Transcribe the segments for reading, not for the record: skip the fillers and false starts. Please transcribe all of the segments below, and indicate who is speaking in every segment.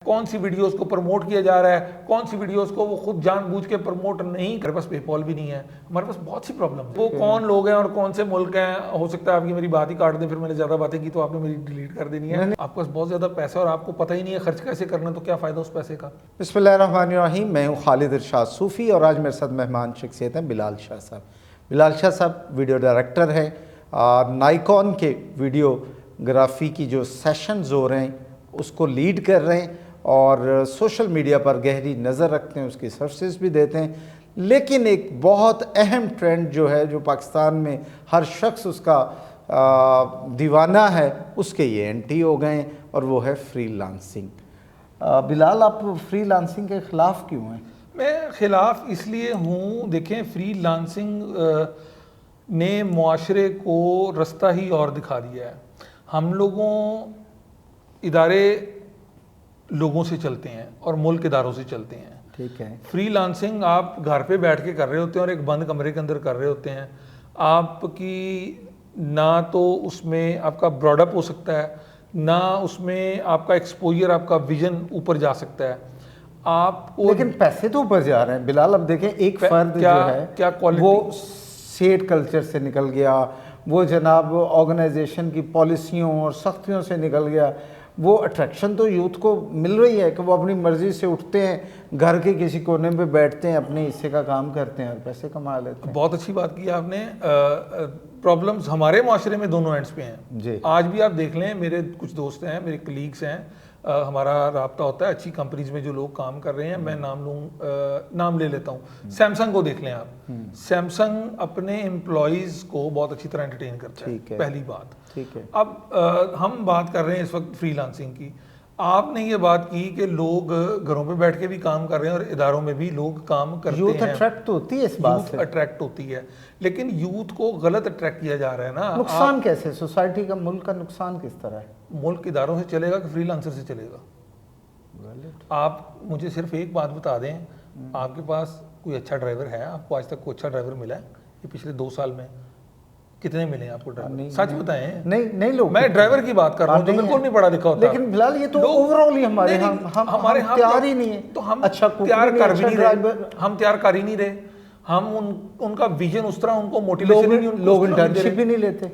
Speaker 1: کون سی ویڈیوز کو پروموٹ کیا جا رہا ہے, کون سی ویڈیوز کو وہ خود جان بوجھ کے پروموٹ نہیں. ہمارے پاس پے پال بھی نہیں ہے, ہمارے پاس بہت سی پرابلم. وہ کون لوگ ہیں اور کون سے ملک ہیں, ہو سکتا ہے آپ کی میری بات ہی کاٹ دیں, پھر میں نے زیادہ باتیں کی تو آپ نے میری ڈیلیٹ کر دینی ہے. آپ کے پاس بہت زیادہ پیسہ اور آپ کو پتہ ہی نہیں ہے خرچ کیسے کرنا, تو کیا فائدہ اس پیسے کا.
Speaker 2: بسم اللہ الرحمن الرحیم. میں ہوں خالد ارشاد صوفی اور آج میرے ساتھ مہمان شخصیت ہیں بلال شاہ صاحب. بلال شاہ صاحب ویڈیو ڈائریکٹر ہیں, نائکون کے ویڈیو گرافی کی جو سیشنز ہو رہے ہیں اس کو لیڈ کر رہے ہیں اور سوشل میڈیا پر گہری نظر رکھتے ہیں, اس کی سروسز بھی دیتے ہیں. لیکن ایک بہت اہم ٹرینڈ جو ہے, جو پاکستان میں ہر شخص اس کا دیوانہ ہے, اس کے یہ اینٹی ہو گئے ہیں اور وہ ہے فری لانسنگ. بلال, آپ فری لانسنگ کے خلاف کیوں ہیں؟
Speaker 1: میں خلاف اس لیے ہوں, دیکھیں فری لانسنگ نے معاشرے کو رستہ ہی اور دکھا دیا ہے. ہم لوگوں ادارے لوگوں سے چلتے ہیں اور ملک اداروں سے چلتے ہیں.
Speaker 2: ٹھیک ہے.
Speaker 1: فری لانسنگ آپ گھر پہ بیٹھ کے کر رہے ہوتے ہیں اور ایک بند کمرے کے اندر کر رہے ہوتے ہیں. آپ کی نہ تو اس میں آپ کا براڈ اپ ہو سکتا ہے, نہ اس میں آپ کا ایکسپوجر, آپ کا ویژن اوپر جا سکتا ہے. آپ
Speaker 2: لیکن پیسے تو اوپر جا رہے ہیں بلال. اب دیکھیں ایک فرد جو ہے وہ سیٹ کلچر سے نکل گیا, وہ جناب آرگنائزیشن کی پالیسیوں اور سختیوں سے نکل گیا. وہ اٹریکشن تو یوتھ کو مل رہی ہے کہ وہ اپنی مرضی سے اٹھتے ہیں, گھر کے کسی کونے پہ بیٹھتے ہیں, اپنے حصے کا کام کرتے ہیں اور پیسے کما لیتے ہیں.
Speaker 1: بہت اچھی بات کی آپ نے. پرابلمز ہمارے معاشرے میں دونوں اینڈس پہ ہیں.
Speaker 2: جی.
Speaker 1: آج بھی آپ دیکھ لیں, میرے کچھ دوست ہیں, میرے کلیگس ہیں, ہمارا رابطہ ہوتا ہے اچھی کمپنیز میں جو لوگ کام کر رہے ہیں. میں نام لے لیتا ہوں. سیمسنگ کو دیکھ لیں آپ. سیمسنگ اپنے امپلائیز کو بہت اچھی طرح انٹرٹین کرتا ہے, پہلی بات.
Speaker 2: ٹھیک ہے.
Speaker 1: اب ہم بات کر رہے ہیں اس وقت فری لانسنگ کی. آپ نے یہ بات کی کہ لوگ گھروں پہ بیٹھ کے بھی کام کر رہے ہیں اور اداروں میں بھی لوگ کام کرتے ہیں.
Speaker 2: یوتھ اٹریکٹ ہوتی ہے اس بات سے.
Speaker 1: یوتھ اٹریکٹ ہوتی ہے, لیکن یوتھ کو غلط اٹریکٹ کیا جا رہا ہے نا.
Speaker 2: نقصان کیسے, سوسائٹی کا, ملک کا نقصان کس طرح ہے؟
Speaker 1: ملک اداروں سے چلے گا کہ فری لانسر سے چلے گا؟ آپ مجھے صرف ایک بات بتا دیں, آپ کے پاس کوئی اچھا ڈرائیور ہے؟ آپ کو آج تک کوئی اچھا ڈرائیور ملا ہے یہ پچھلے 2 سال میں؟ کتنے ملے ہیں آپ کو ڈرائیور؟ سچ بتائیں.
Speaker 2: نہیں لوگ,
Speaker 1: میں ڈرائیور کی بات کر رہا ہوں جو بالکل نہیں پڑھا لکھا ہوتا.
Speaker 2: لیکن بلال یہ تو اوورآل ہی ہمارے ہاں تیار ہی نہیں ہے.
Speaker 1: تو ہم
Speaker 2: اچھا
Speaker 1: تیار کر بھی نہیں رہے, ہم تیار کر ہی نہیں رہے. ہم ان کا ویژن اس طرح ان کو موٹیویشن ہی نہیں.
Speaker 2: لوگ انٹرنشپ بھی نہیں لیتے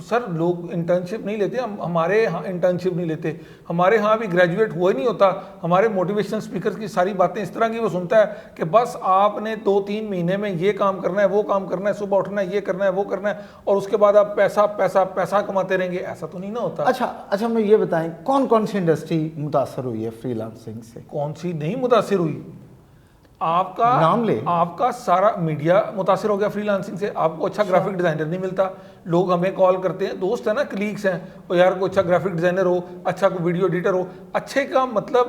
Speaker 1: سر. لوگ انٹرنشپ نہیں لیتے, ہمارے ہاں انٹرنشپ نہیں لیتے. ہمارے ہاں بھی گریجویٹ ہوا ہی نہیں ہوتا. ہمارے موٹیویشنل اسپیکر کی ساری باتیں اس طرح کی وہ سنتا ہے کہ بس آپ نے 2-3 مہینے میں یہ کام کرنا ہے, وہ کام کرنا ہے, صبح اٹھنا ہے, یہ کرنا ہے, وہ کرنا ہے, اور اس کے بعد آپ پیسہ پیسہ پیسہ کماتے رہیں گے. ایسا تو نہیں نا ہوتا.
Speaker 2: اچھا میں یہ بتائیں, کون سی انڈسٹری متاثر ہوئی ہے فری لانسنگ سے؟
Speaker 1: کون سی نہیں متاثر ہوئی؟ آپ کا
Speaker 2: نام لے.
Speaker 1: آپ کا سارا میڈیا متاثر ہو گیا فری لانسنگ سے. آپ کو اچھا گرافک ڈیزائنر نہیں ملتا. لوگ ہمیں کال کرتے ہیں, دوست ہیں نا, کلیگس ہیں, اور یار کوئی اچھا گرافک ڈیزائنر ہو, اچھا کوئی ویڈیو ایڈیٹر ہو. اچھے کا مطلب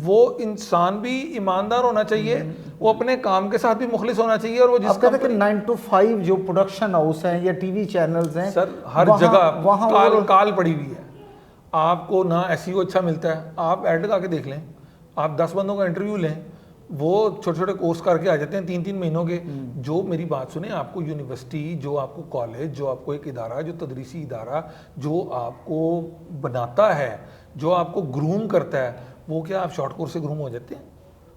Speaker 1: وہ انسان بھی ایماندار ہونا چاہیے, وہ اپنے کام کے ساتھ بھی مخلص ہونا چاہیے. اور وہ جس
Speaker 2: کا 9 to 5 جو پروڈکشن ہاؤس ہیں یا ٹی وی چینلز ہیں
Speaker 1: سر, ہر جگہ کال پڑی ہوئی ہے. آپ کو نہ ایس ای او اچھا ملتا ہے. آپ ایڈ لگا کے دیکھ لیں, آپ 10 بندوں کا انٹرویو لیں, وہ چھوٹے چھوٹے کورس کر کے آ جاتے ہیں 3-3 مہینوں کے. جو میری بات سنیں, آپ کو یونیورسٹی, جو آپ کو کالج, جو آپ کو ایک ادارہ, جو تدریسی ادارہ جو آپ کو بناتا ہے, جو آپ کو گروم کرتا ہے, وہ کیا آپ شارٹ کورس سے گروم ہو جاتے ہیں؟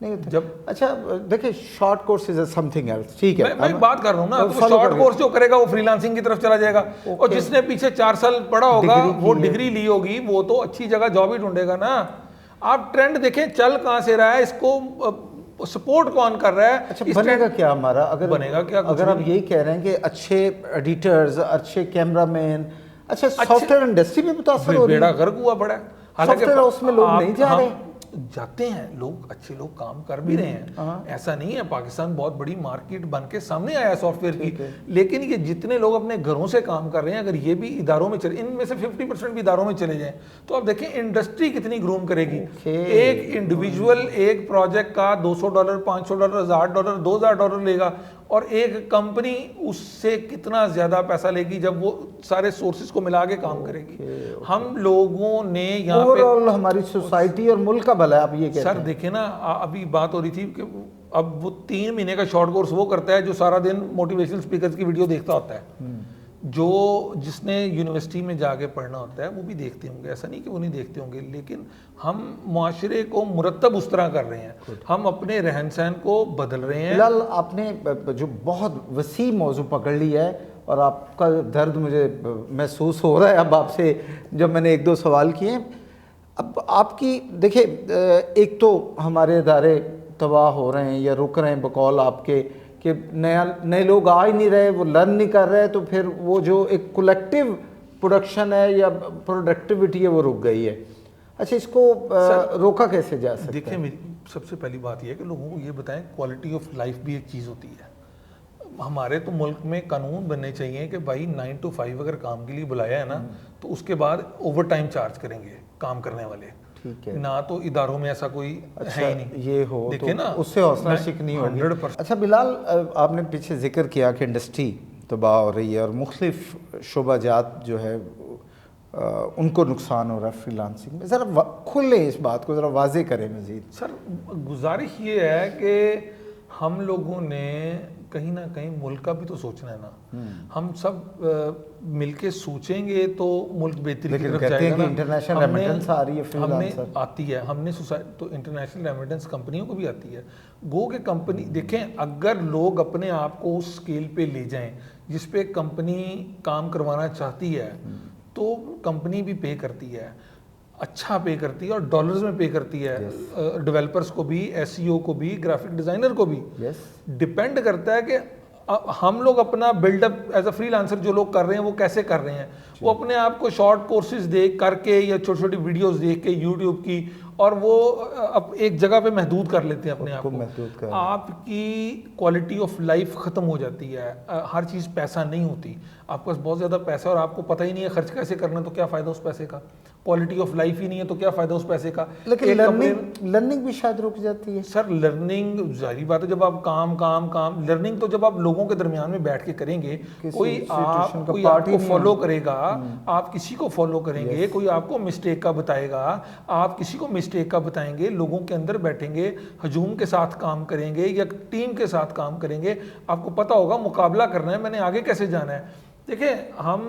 Speaker 2: نہیں. جب اچھا دیکھیں, short course is something else. ٹھیک ہے,
Speaker 1: میں بات کر رہا ہوں نا. شارٹ کورس جو کرے گا وہ فری لانسنگ کی طرف چلا جائے گا, اور جس نے پیچھے 4 سال پڑھا ہوگا, وہ ڈگری لی ہوگی, وہ تو اچھی جگہ جاب ہی ڈھونڈے گا نا. آپ ٹرینڈ دیکھیں چل کہاں سے رہا ہے, اس کو سپورٹ کون کر رہا ہے.
Speaker 2: اچھا بنے گا کیا ہمارا؟
Speaker 1: بنے گا کیا؟
Speaker 2: اگر آپ یہی کہہ رہے ہیں کہ اچھے ایڈیٹرز, اچھے کیمرہ مین, اچھا سافٹ ویئر انڈسٹری بھی متاثر ہو رہی ہے.
Speaker 1: بیڑا غرق ہوا پڑا ہے.
Speaker 2: سافٹ ویئر ہاؤس میں لوگ نہیں جا رہے.
Speaker 1: جاتے ہیں لوگ, اچھے لوگ کام کر بھی رہے ہیں. ایسا نہیں ہے, پاکستان بہت بڑی مارکیٹ بن کے سامنے آیا سافٹ ویئر کی. لیکن یہ جتنے لوگ اپنے گھروں سے کام کر رہے ہیں, اگر یہ بھی اداروں میں چلے, ان میں سے 50% بھی اداروں میں چلے جائیں, تو آپ دیکھیں انڈسٹری کتنی گروم کرے گی. ایک انڈیویجول ایک پروجیکٹ کا $200, $500, $1000, $2000 لے گا, اور ایک کمپنی اس سے کتنا زیادہ پیسہ لے گی جب وہ سارے سورسز کو ملا کے کام کرے گی. ہم لوگوں نے یہاں
Speaker 2: اوورآل ہماری سوسائٹی اور ملک کا بھلا ہے. آپ یہ کہتے ہیں
Speaker 1: سر دیکھیں نا, ابھی بات ہو رہی تھی کہ اب وہ 3 مہینے کا شارٹ کورس وہ کرتا ہے جو سارا دن موٹیویشنل اسپیکرز کی ویڈیو دیکھتا ہوتا ہے. جو جس نے یونیورسٹی میں جا کے پڑھنا ہوتا ہے وہ بھی دیکھتے ہوں گے, ایسا نہیں کہ وہ نہیں دیکھتے ہوں گے, لیکن ہم معاشرے کو مرتب اس طرح کر رہے ہیں, ہم اپنے رہن سہن کو بدل رہے ہیں.
Speaker 2: بلال, آپ نے جو بہت وسیع موضوع پکڑ لیا ہے اور آپ کا درد مجھے محسوس ہو رہا ہے اب آپ سے جب میں نے ایک دو سوال کیے. اب آپ کی دیکھیں, ایک تو ہمارے ادارے تباہ ہو رہے ہیں یا رک رہے ہیں بقول آپ کے کہ نئے لوگ آ ہی نہیں رہے, وہ لرن نہیں کر رہے, تو پھر وہ جو ایک کولیکٹیو پروڈکشن ہے یا پروڈکٹیوٹی ہے وہ رک گئی ہے. اچھا, اس کو روکا کیسے جا سکتا ہے؟
Speaker 1: دیکھیں, میری سب سے پہلی بات یہ ہے کہ لوگوں کو یہ بتائیں کوالٹی آف لائف بھی ایک چیز ہوتی ہے. ہمارے تو ملک میں قانون بننے چاہیے کہ بھائی 9 to 5 اگر کام کے لیے بلایا ہے نا تو اس کے بعد اوور ٹائم چارج کریں گے کام کرنے والے. ٹھیک ہے نا, تو اداروں میں ایسا کوئی ہے ہی نہیں.
Speaker 2: یہ ہو
Speaker 1: دیکھیں نا,
Speaker 2: اس سے حوصلہ شکنی ہوگی. اچھا بلال, آپ نے پیچھے ذکر کیا کہ انڈسٹری تباہ ہو رہی ہے اور مختلف شعبہ جات جو ہے ان کو نقصان ہو رہا ہے فری لانسنگ میں. ذرا کھلیں اس بات کو, ذرا واضح کریں مزید.
Speaker 1: سر, گزارش یہ ہے کہ ہم لوگوں نے کہیں نہ کہیں ملک کا بھی تو سوچنا ہے نا. ہم سب مل کے سوچیں گے تو ملک بہتری کی طرف جائے گا نا.
Speaker 2: انٹرنیشنل ریمیٹنس آ رہی ہے فری لانسر,
Speaker 1: آتی ہے, ہم نے تو انٹرنیشنل ریمیٹنس کمپنیوں کو بھی آتی ہے. گو کہ کمپنی دیکھیں, اگر لوگ اپنے آپ کو اس اسکیل پہ لے جائیں جس پہ کمپنی کام کروانا چاہتی ہے تو کمپنی بھی پے کرتی ہے, اچھا پے کرتی ہے اور ڈالرز میں پے کرتی ہے. ڈیولپرز کو بھی, ایس ای او کو بھی, گرافک ڈیزائنر کو بھی. ڈپینڈ کرتا ہے کہ ہم لوگ اپنا build up as a free lancer جو لوگ کر رہے ہیں وہ کیسے کر رہے ہیں. وہ اپنے آپ کو شارٹ کورسز دیکھ کر کے یا چھوٹی چھوٹی ویڈیوز دیکھ کے یوٹیوب کی, اور وہ ایک جگہ پہ محدود کر لیتے ہیں اپنے آپ کو. آپ کی کوالٹی آف لائف ختم ہو جاتی ہے. ہر چیز پیسہ نہیں ہوتی. آپ کے پاس بہت زیادہ پیسہ اور آپ کو پتہ ہی نہیں ہے خرچ کیسے کرنا, تو کیا فائدہ اس پیسے کا. کوالٹی آف لائف ہی نہیں ہے تو کیا فائدہ اس پیسے کا.
Speaker 2: لیکن لرننگ بھی شاید رک جاتی ہے.
Speaker 1: سر, لرننگ ظاہری بات ہے, جب آپ کام لرننگ تو جب آپ لوگوں کے درمیان میں بیٹھ کے کریں گے, کوئی آپ کو فالو کرے گا, آپ کسی کو فالو کریں گے, کوئی آپ کو مسٹیک کا بتائے گا, آپ کسی کو مسٹیک کا بتائیں گے, لوگوں کے اندر بیٹھیں گے, ہجوم کے ساتھ کام کریں گے یا ٹیم کے ساتھ کام کریں گے, آپ کو پتہ ہوگا مقابلہ کرنا ہے, میں نے آگے کیسے جانا ہے. دیکھیں, ہم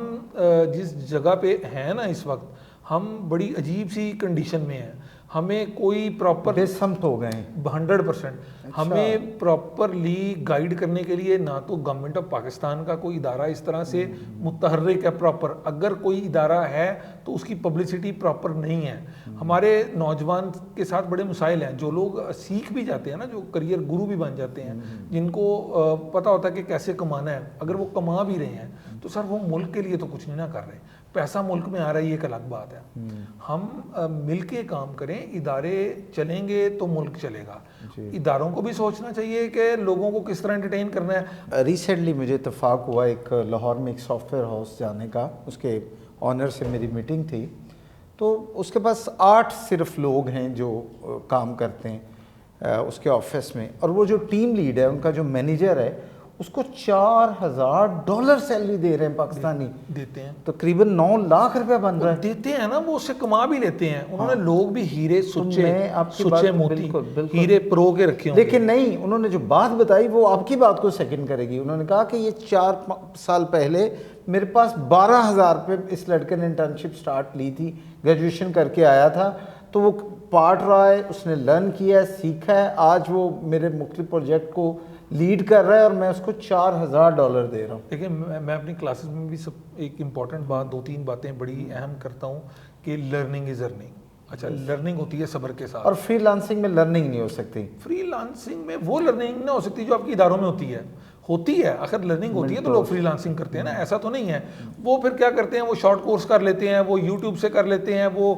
Speaker 1: جس جگہ پہ ہیں نا اس وقت, ہم بڑی عجیب سی کنڈیشن میں ہیں. ہمیں کوئی پراپر
Speaker 2: بے سمت ہو گئے ہیں
Speaker 1: 100%. ہمیں پراپرلی گائیڈ کرنے کے لیے نہ تو گورنمنٹ آف پاکستان کا کوئی ادارہ اس طرح سے متحرک ہے پراپر. اگر کوئی ادارہ ہے تو اس کی پبلسٹی پراپر نہیں ہے. ہمارے نوجوان کے ساتھ بڑے مسائل ہیں. جو لوگ سیکھ بھی جاتے ہیں نا, جو کریئر گرو بھی بن جاتے ہیں, جن کو پتہ ہوتا ہے کہ کیسے کمانا ہے, اگر وہ کما بھی رہے ہیں تو سر وہ ملک کے لیے تو کچھ نہیں نہ کر رہے. پیسہ ملک میں آ رہا ہے, یہ ایک الگ بات ہے. ہم مل کے کام کریں, ادارے چلیں گے تو ملک چلے گا. اداروں کو بھی سوچنا چاہیے کہ لوگوں کو کس طرح انٹرٹین کرنا ہے.
Speaker 2: ریسنٹلی مجھے اتفاق ہوا ایک لاہور میں ایک سافٹ ویئر ہاؤس جانے کا, اس کے آنر سے میری میٹنگ تھی, تو اس کے پاس 8 صرف لوگ ہیں جو کام کرتے ہیں اس کے آفس میں, اور وہ جو ٹیم لیڈ ہے, ان کا جو مینیجر ہے, اس کو $4,000 سیلری دے رہے ہیں پاکستانی.
Speaker 1: دیتے ہیں
Speaker 2: تقریباً 9 لاکھ روپے بن رہا ہے.
Speaker 1: دیتے ہیں نا, وہ اس سے کما بھی لیتے ہیں. انہوں نے لوگ بھی ہیرے سچے موتی ہیرے پرو کے رکھے ہوں.
Speaker 2: لیکن نہیں, انہوں نے جو بات بتائی وہ آپ کی بات کو سیکنڈ کرے گی. انہوں نے کہا کہ یہ 4 سال پہلے میرے پاس 12,000 روپے اس لڑکے نے انٹرنشپ سٹارٹ لی تھی, گریجویشن کر کے آیا تھا, تو وہ پارٹ رہا ہے, اس نے لرن کیا ہے, سیکھا ہے, آج وہ میرے مختلف پروجیکٹ کو لیڈ کر رہا ہے اور میں اس کو $4,000 دے رہا ہوں.
Speaker 1: دیکھیں, میں اپنی کلاسز میں بھی ایک امپورٹنٹ بات, 2-3 باتیں بڑی اہم کرتا ہوں کہ لرننگ از ارننگ. اچھا, لرننگ ہوتی ہے صبر کے ساتھ,
Speaker 2: اور فری لانسنگ میں لرننگ نہیں ہو سکتی.
Speaker 1: فری لانسنگ میں وہ لرننگ نہ ہو سکتی جو آپ کی اداروں میں ہوتی ہے. اگر لرننگ ہوتی ہے تو لوگ فری لانسنگ کرتے ہیں نا, ایسا تو نہیں ہے. وہ پھر کیا کرتے ہیں, وہ شارٹ کورس کر لیتے ہیں, وہ یوٹیوب سے کر لیتے ہیں, وہ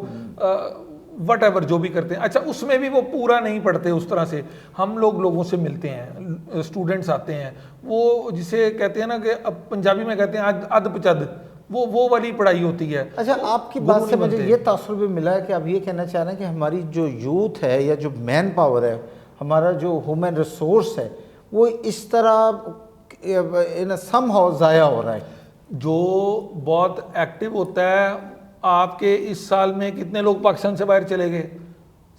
Speaker 1: وٹ ایور جو بھی کرتے ہیں. اچھا, اس میں بھی وہ پورا نہیں پڑھتے اس طرح سے. ہم لوگوں سے ملتے ہیں, اسٹوڈنٹس آتے ہیں, وہ جسے کہتے ہیں نا کہ اب پنجابی میں کہتے ہیں اد پچد, وہ والی پڑھائی ہوتی ہے.
Speaker 2: اچھا, آپ کی بات سے مجھے یہ تاثر بھی ملا ہے کہ آپ یہ کہنا چاہ رہے ہیں کہ ہماری جو یوتھ ہے یا جو مین پاور ہے, ہمارا جو ہیومن ریسورس ہے, وہ اس طرح سم ہاؤ ضائع ہو رہا ہے.
Speaker 1: جو بہت ایکٹیو ہوتا ہے, آپ کے اس سال میں کتنے لوگ پاکستان سے باہر چلے گئے؟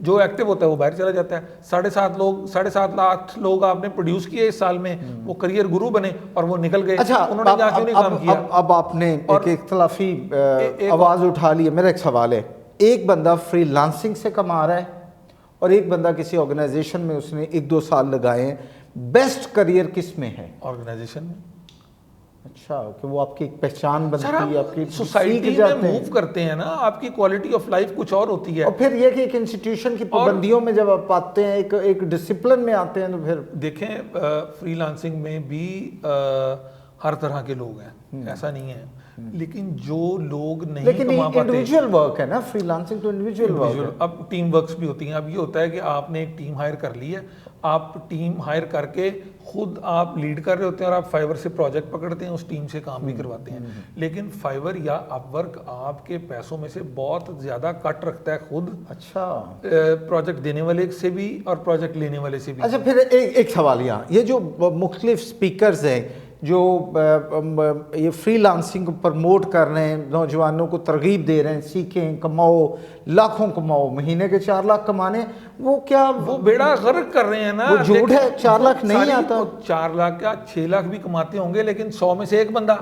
Speaker 1: جو ایکٹیو ہوتا ہے وہ باہر چلا جاتا ہے. 7.5 لاکھ لوگ آپ نے پروڈیوس کیے اس سال میں, وہ کریئر گرو بنے اور وہ نکل گئے.
Speaker 2: اچھا,
Speaker 1: انہوں نے جہاں کیوں نہیں کام کیا.
Speaker 2: اب آپ نے ایک اختلافی آواز اٹھا لی ہے. میرا ایک سوال ہے, ایک بندہ فری لانسنگ سے کما رہا ہے اور ایک بندہ کسی آرگنائزیشن میں اس نے 1-2 سال لگائے ہیں, بیسٹ کریئر کس میں ہے؟
Speaker 1: آرگنائزیشن میں.
Speaker 2: اچھا, کہ وہ آپ کی ایک پہچان بنتی ہے, آپ کی
Speaker 1: سوسائٹی میں موو کرتے ہیں نا, آپ کی کوالٹی آف لائف کچھ اور ہوتی ہے.
Speaker 2: اور پھر یہ کہ ایک انسٹیٹیوشن کی پابندیوں میں جب آپ آتے ہیں, ایک ڈسپلن میں آتے ہیں, تو پھر
Speaker 1: دیکھیں فری لانسنگ میں بھی ہر طرح کے لوگ ہیں, ایسا نہیں ہے, لیکن جو لوگ نہیں کما پاتے,
Speaker 2: انڈیویجول ورک ہے نا, فری لانسنگ تو انڈیویجول ورک ہے.
Speaker 1: اب ٹیم ورکس بھی ہوتی ہیں. اب یہ ہوتا ہے کہ آپ نے ایک ٹیم ہائر کر لی ہے, آپ ٹیم ہائر کر کے خود آپ لیڈ کر رہے ہوتے ہیں اور آپ فائیور سے پروجیکٹ پکڑتے ہیں, اس ٹیم سے کام بھی کرواتے ہیں. لیکن فائیور یا اپ ورک آپ کے پیسوں میں سے بہت زیادہ کٹ رکھتا ہے خود.
Speaker 2: اچھا,
Speaker 1: پروجیکٹ دینے والے سے بھی اور پروجیکٹ لینے والے سے بھی.
Speaker 2: اچھا, پھر ایک سوال یہاں, یہ جو مختلف سپیکرز ہیں جو یہ فری لانسنگ کو پرموٹ کر رہے ہیں, نوجوانوں کو ترغیب دے رہے ہیں, سیکھیں, کماؤ, لاکھوں کماؤ, مہینے کے 4 لاکھ کمانے, وہ کیا
Speaker 1: وہ بیڑا غرق کر رہے ہیں نا.
Speaker 2: وہ جھوٹ ہے, 4 لاکھ نہیں آتا.
Speaker 1: 4 لاکھ کیا 6 لاکھ بھی کماتے ہوں گے, لیکن 100 میں سے ایک بندہ,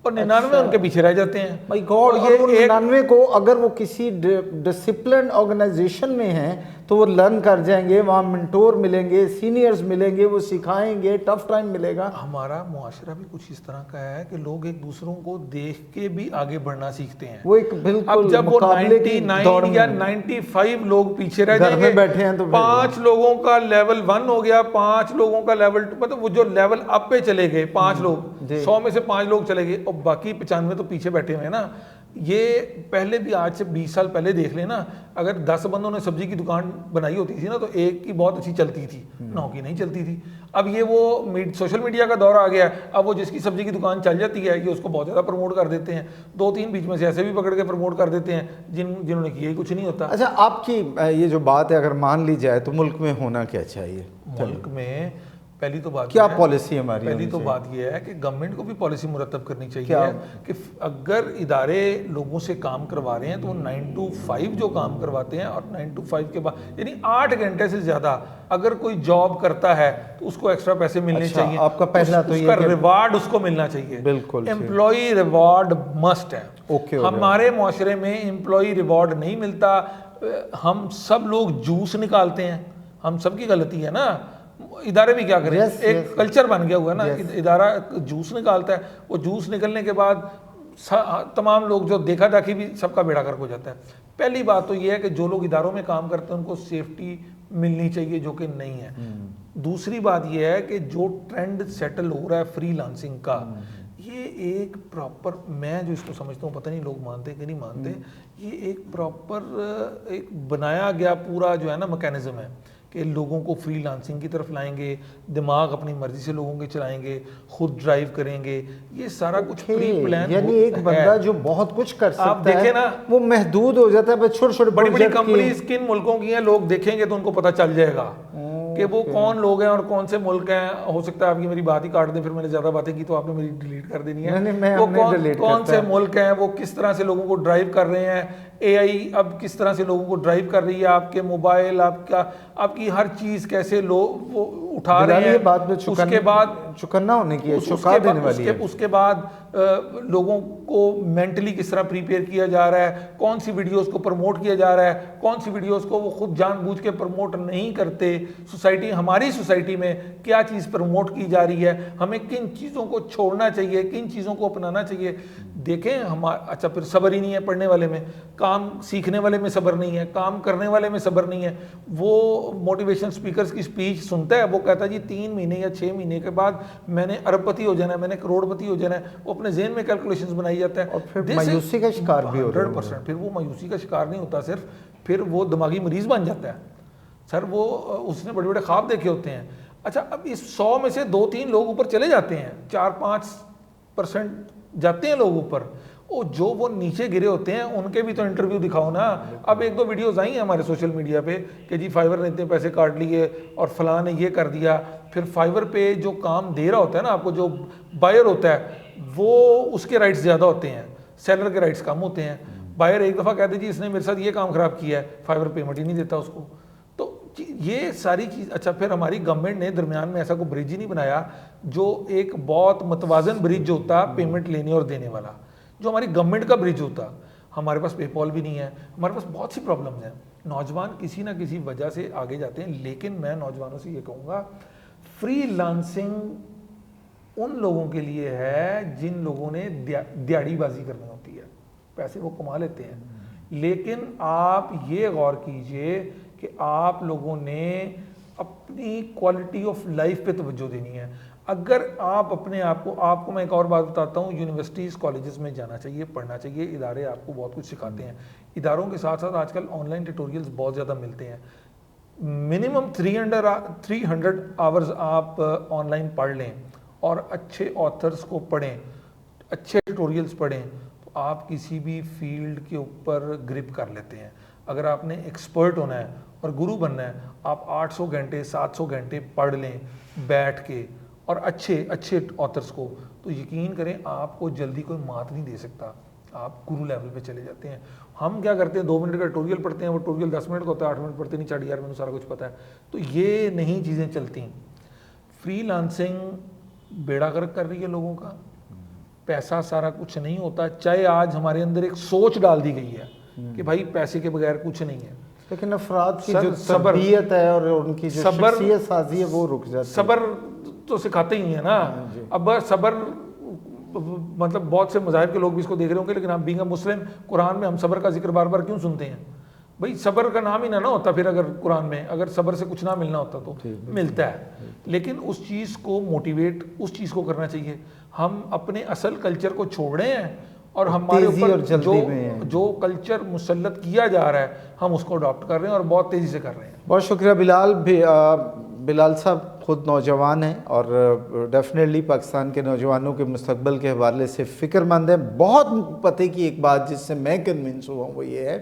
Speaker 1: اور 99 ان کے پیچھے رہ جاتے ہیں.
Speaker 2: مائی گاڈ, یہ 99 کو اگر وہ کسی ڈسپلن آرگنائزیشن میں ہیں تو وہ لرن کر جائیں گے, وہاں منٹور ملیں گے, سینئرز ملیں گے, وہ سکھائیں گے, ٹف ٹائم ملے گا.
Speaker 1: ہمارا معاشرہ بھی کچھ اس طرح کا ہے کہ لوگ ایک دوسروں کو دیکھ کے بھی آگے بڑھنا سیکھتے ہیں.
Speaker 2: وہ ایک بالکل
Speaker 1: اب جب وہ 99 یا 95 لوگ پیچھے رہ جائیں گے,
Speaker 2: بیٹھے ہیں تو
Speaker 1: 5 لوگوں کا لیول 1 ہو گیا, 5 لوگوں کا لیول 2, مطلب وہ جو لیول اپ پہ چلے گئے 5 لوگ, 100 میں سے 5 لوگ چلے گئے, اور باقی 95 تو پیچھے بیٹھے ہوئے ہیں نا. یہ پہلے بھی آج سے 20 سال پہلے دیکھ لیں نا, اگر 10 بندوں نے سبزی کی دکان بنائی ہوتی تھی نا, تو ایک کی بہت اچھی چلتی تھی, 9 کی نہیں چلتی تھی. اب یہ وہ سوشل میڈیا کا دور آ گیا ہے, اب وہ جس کی سبزی کی دکان چل جاتی ہے یہ اس کو بہت زیادہ پروموٹ کر دیتے ہیں, 2-3 بیچ میں سے ایسے بھی پکڑ کے پروموٹ کر دیتے ہیں جنہوں نے کیا ہی کچھ نہیں ہوتا.
Speaker 2: اچھا, آپ کی یہ جو بات ہے اگر مان لی جائے تو ملک میں ہونا کیا چاہیے؟
Speaker 1: ملک میں پہلی تو بات
Speaker 2: کیا پالیسی ہماری؟
Speaker 1: پہلی تو بات یہ ہے کہ گورنمنٹ کو بھی پالیسی مرتب کرنی چاہیے کہ اگر ادارے لوگوں سے کام کروا رہے ہیں تو 9 to 5 جو کام کرواتے ہیں, اور 9 to 5 کے بعد یعنی 8 گھنٹے سے زیادہ اگر کوئی جاب کرتا ہے تو اس کو ایکسٹرا پیسے ملنے چاہیے.
Speaker 2: آپ کا پہلا تو
Speaker 1: اس کا ریوارڈ اس کو ملنا چاہیے.
Speaker 2: بالکل,
Speaker 1: امپلائی ریوارڈ مسٹ ہے. ہمارے معاشرے میں امپلائی ریوارڈ نہیں ملتا. ہم سب لوگ جوس نکالتے ہیں, ہم سب کی غلطی ہے نا. ادارے بھی کیا کریں, ایک کلچر بن گیا ہوا ہے نا, ادارہ جوس نکالتا ہے, وہ جوس نکلنے کے بعد تمام لوگ جو دیکھا دیکھی بھی سب کا بیڑا غرق ہو جاتا ہے. پہلی بات تو یہ ہے کہ جو لوگ اداروں میں کام کرتے ہیں ان کو سیفٹی ملنی چاہیے, جو کہ نہیں ہے. دوسری بات یہ ہے کہ جو ٹرینڈ سیٹل ہو رہا ہے فری لانسنگ کا, یہ ایک پراپر, میں جو اس کو سمجھتا ہوں, پتہ نہیں لوگ مانتے کہ نہیں مانتے, یہ ایک پراپر ایک بنایا گیا پورا جو ہے نا میکینزم ہے کہ لوگوں کو فری لانسنگ کی طرف لائیں گے, دماغ اپنی مرضی سے لوگوں کے چلائیں گے, خود ڈرائیو کریں گے. یہ سارا کچھ پری پلان,
Speaker 2: یعنی ایک بندہ جو بہت کچھ کر سکتا ہے,
Speaker 1: آپ دیکھیں نا,
Speaker 2: وہ محدود ہو جاتا ہے. بس چھوٹے چھوٹے
Speaker 1: بڑی بڑی کمپنیز کن ملکوں کی ہیں, لوگ دیکھیں گے تو ان کو پتہ چل جائے گا کہ وہ کون لوگ ہیں اور کون سے ملک ہیں. ہو سکتا ہے آپ کی میری بات ہی کاٹ دیں, پھر میں نے زیادہ باتیں کی تو آپ نے میری ڈیلیٹ کر دینی ہے. وہ کون سے ملک ہیں, وہ کس طرح سے لوگوں کو ڈرائیو کر رہے ہیں. اے آئی اب کس طرح سے لوگوں کو ڈرائیو کر رہی ہے, آپ کے موبائل, آپ کی ہر چیز کیسے لوگ وہ اٹھا رہے ہیں. اس کے بعد
Speaker 2: چکنا ہونے کی چکا دینے والی ہے.
Speaker 1: اس کے بعد لوگوں کو مینٹلی کس طرح پریپیئر کیا جا رہا ہے, کون سی ویڈیوز کو پروموٹ کیا جا رہا ہے, کون سی ویڈیوز کو وہ خود جان بوجھ کے پروموٹ نہیں کرتے. ہماری سوسائٹی میں کیا چیز پروموٹ کی جا رہی ہے, ہمیں کن چیزوں کو چھوڑنا چاہیے, کن چیزوں کو اپنانا چاہیے. دیکھیں اچھا, پھر صبر ہی نہیں ہے پڑھنے والے میں, کام سیکھنے والے میں صبر نہیں ہے, کام کرنے والے میں صبر نہیں ہے. وہ موٹیویشن سپیکرز کی سپیچ سنتا ہے, وہ کہتا ہے جی 3 مہینے یا 6 مہینے کے بعد میں نے ارب پتی ہو جانا ہے, میں نے کروڑ پتی ہو جانا ہے. وہ اپنے ذہن میں کیلکولیشنز بنائی جاتا ہے,
Speaker 2: اور پھر مایوسی کا شکار بھی ہوتا ہے.
Speaker 1: 100%. پھر وہ مایوسی کا شکار نہیں ہوتا صرف, پھر وہ دماغی مریض بن جاتا ہے. سر وہ اس نے بڑے بڑے خواب دیکھے ہوتے ہیں. اچھا, اب اس 100 میں سے 2-3 لوگ اوپر چلے جاتے ہیں, 4-5% جاتے ہیں لوگ اوپر. جو وہ نیچے گرے ہوتے ہیں ان کے بھی تو انٹرویو دکھاؤ نا. اب 1-2 ویڈیوز آئی ہیں ہمارے سوشل میڈیا پہ کہ جی فائیور نے اتنے پیسے کاٹ لیے اور فلاں نے یہ کر دیا. پھر فائیور پہ جو کام دے رہا ہوتا ہے نا آپ کو, جو بائر ہوتا ہے, وہ اس کے رائٹس زیادہ ہوتے ہیں, سیلر کے رائٹس کم ہوتے ہیں. بائر ایک دفعہ کہتے جی اس نے میرے ساتھ یہ کام خراب کیا ہے، فائبر پیمنٹ ہی نہیں دیتا اس کو. تو یہ ساری چیز. اچھا پھر ہماری گورنمنٹ نے درمیان میں ایسا کوئی برج ہی نہیں بنایا جو ایک بہت متوازن برج جو ہوتا پیمنٹ لینے اور دینے والا، جو ہماری گورنمنٹ کا برج ہوتا. ہمارے پاس پے پال بھی نہیں ہے، ہمارے پاس بہت سی پرابلمز ہیں. نوجوان کسی نہ کسی وجہ سے آگے جاتے ہیں، لیکن میں نوجوانوں سے یہ کہوں گا فری لانسنگ ان لوگوں کے لیے ہے جن لوگوں نے دیہڑی بازی کرنی ہوتی ہے. پیسے وہ کما لیتے ہیں، لیکن آپ یہ غور کیجئے کہ آپ لوگوں نے اپنی کوالٹی آف لائف پہ توجہ دینی ہے. اگر آپ اپنے آپ کو میں ایک اور بات بتاتا ہوں، یونیورسٹیز کالجز میں جانا چاہیے، پڑھنا چاہیے. ادارے آپ کو بہت کچھ سکھاتے ہیں. اداروں کے ساتھ ساتھ آج کل آن لائن ٹیوٹوریلز بہت زیادہ ملتے ہیں. منیمم 300 آورز آپ آن لائن پڑھ لیں اور اچھے آتھرز کو پڑھیں، اچھے ٹیوٹوریلز پڑھیں، تو آپ کسی بھی فیلڈ کے اوپر گرپ کر لیتے ہیں. اگر آپ نے ایکسپرٹ ہونا ہے اور گرو بننا ہے، آپ 800 گھنٹے 700 گھنٹے پڑھ لیں بیٹھ کے اور اچھے آتھرز کو، تو یقین کریں آپ کو جلدی کوئی مات نہیں دے سکتا. آپ گرو لیول پہ چلے جاتے ہیں. ہم کیا کرتے ہیں 2 منٹ کا ٹیوٹوریل پڑھتے ہیں، وہ ٹیوٹوریل 10 منٹ کا ہوتا ہے، 8 منٹ پڑھتے نہیں، چاڑ یار میں نے سارا کچھ پتا ہے. تو یہ نہیں چیزیں چلتی. فری لانسنگ بیڑا غرق کر رہی ہے لوگوں کا. پیسہ سارا کچھ نہیں ہوتا. چاہے آج ہمارے اندر ایک سوچ ڈال دی گئی ہے کہ بھائی پیسے کے بغیر کچھ نہیں ہے،
Speaker 2: لیکن افراد کی جو تربیت ہے اور ان کی جو شخصیت سازی ہے وہ رک جاتی ہے.
Speaker 1: صبر تو سکھاتے ہی ہیں نا. اب صبر مطلب بہت سے مذاہب کے لوگ بھی اس کو دیکھ رہے ہوں گے، لیکن ہم بینگ اے مسلم قرآن میں ہم صبر کا ذکر بار بار کیوں سنتے ہیں؟ بھائی صبر کا نام ہی نہ ہوتا پھر، اگر قرآن میں اگر صبر سے کچھ نہ ملنا ہوتا تو ملتا ہے. لیکن اس چیز کو موٹیویٹ اس چیز کو کرنا چاہیے. ہم اپنے اصل کلچر کو چھوڑ رہے ہیں اور ہمارے اوپر جو کلچر مسلط کیا جا رہا ہے ہم اس کو اڈاپٹ کر رہے ہیں اور بہت تیزی سے کر رہے ہیں.
Speaker 2: بہت شکریہ بلال صاحب. خود نوجوان ہیں اور ڈیفینیٹلی پاکستان کے نوجوانوں کے مستقبل کے حوالے سے فکر مند ہیں. بہت پتہ کی ایک بات جس سے میں کنونس ہوا ہوں وہ یہ ہے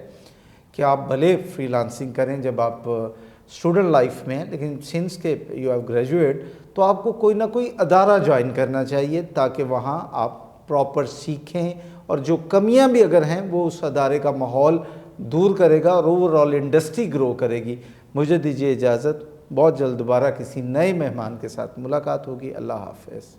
Speaker 2: کہ آپ بھلے فری لانسنگ کریں جب آپ اسٹوڈنٹ لائف میں ہیں، لیکن سنس کہ یو ہیو گریجویٹ تو آپ کو کوئی نہ کوئی ادارہ جوائن کرنا چاہیے تاکہ وہاں آپ پراپر سیکھیں، اور جو کمیاں بھی اگر ہیں وہ اس ادارے کا ماحول دور کرے گا اور اوور آل انڈسٹری گرو کرے گی. مجھے دیجیے اجازت. بہت جلد دوبارہ کسی نئے مہمان کے ساتھ ملاقات ہوگی. اللہ حافظ.